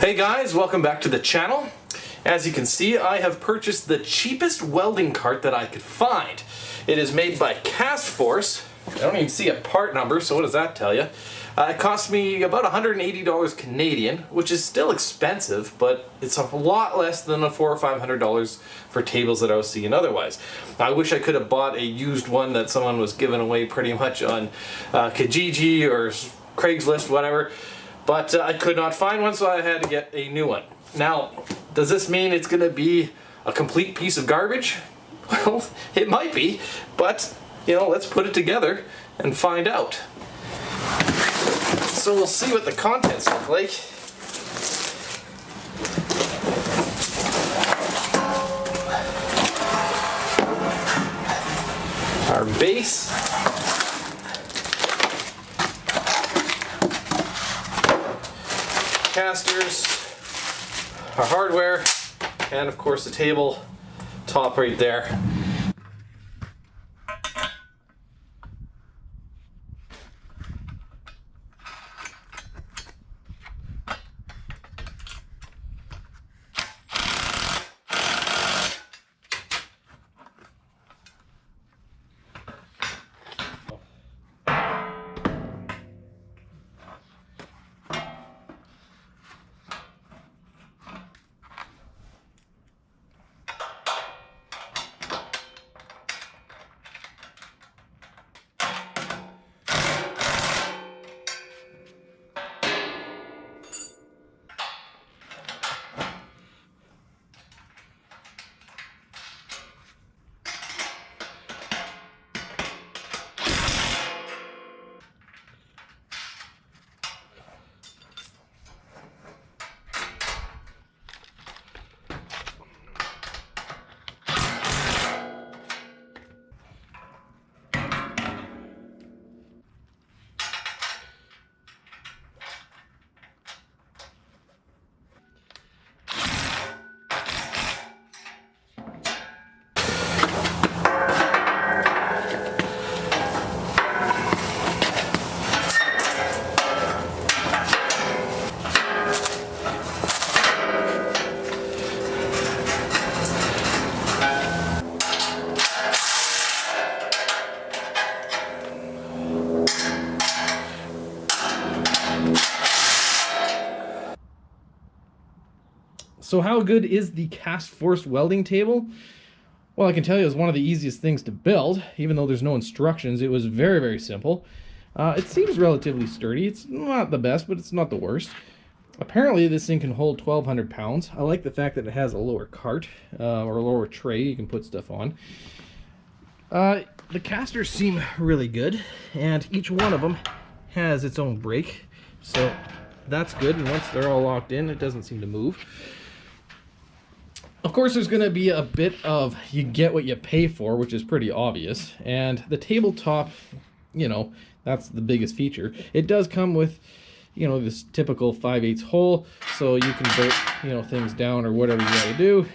Hey guys, welcome back to the channel. As you can see, I have purchased the cheapest welding cart that I could find. It is made by Kastforce. I don't even see a part number, so what does that tell you? It cost me about $180 Canadian, which is still expensive, but it's a lot less than the $400 or $500 for tables that I was seeing otherwise. I wish I could have bought a used one that someone was giving away pretty much on Kijiji or Craigslist, whatever. But I could not find one, so I had to get a new one. Now, does this mean it's going to be a complete piece of garbage? Well, it might be, but, you know, let's put it together and find out. So we'll see what the contents look like. Our base. Casters, our hardware, and of course the table top right there. So how good is the Kastforce welding table? Well, I can tell you it was one of the easiest things to build. Even though there's no instructions, it was very, very simple. It seems relatively sturdy. It's not the best, but it's not the worst. Apparently this thing can hold 1,200 pounds. I like the fact that it has a lower cart or a lower tray you can put stuff on. The casters seem really good, and each one of them has its own brake, so that's good. And once they're all locked in, it doesn't seem to move. Of course, there's going to be a bit of you get what you pay for, which is pretty obvious. And the tabletop, you know, that's the biggest feature. It does come with, you know, this typical 5/8 hole, so you can bolt, you know, things down or whatever you got to do.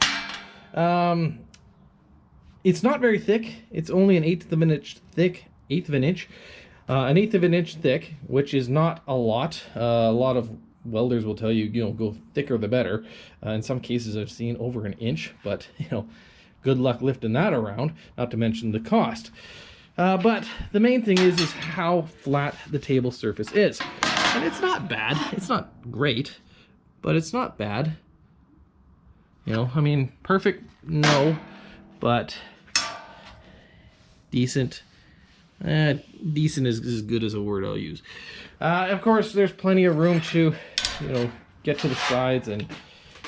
It's not very thick. It's only an eighth of an inch thick, an eighth of an inch thick, which is not a lot. A lot of welders will tell you, you know, go thicker the better. In some cases I've seen over an inch, but, you know, good luck lifting that around, not to mention the cost. But the main thing is how flat the table surface is. And it's not bad. It's not great, but it's not bad. You know, I mean, perfect, no, but decent. Decent is as good as a word I'll use. Of course, there's plenty of room to, you know, get to the sides, and,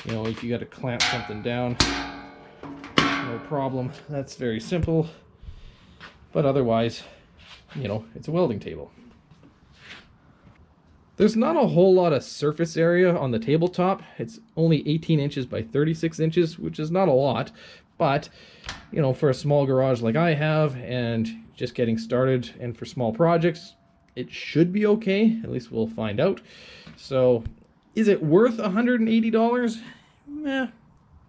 you know, if you got to clamp something down, no problem. That's very simple. But otherwise, you know, it's a welding table. There's not a whole lot of surface area on the tabletop. It's only 18 inches by 36 inches, which is not a lot. But, you know, for a small garage like I have, and just getting started, and for small projects, it should be okay. At least we'll find out. So, is it worth $180?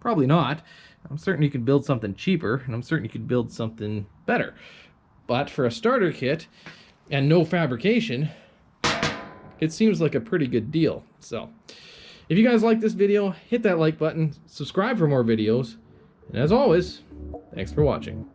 Probably not. I'm certain you could build something cheaper, and I'm certain you could build something better. But for a starter kit and no fabrication, it seems like a pretty good deal. So If you guys like this video, hit that like button, subscribe for more videos, and as always, thanks for watching.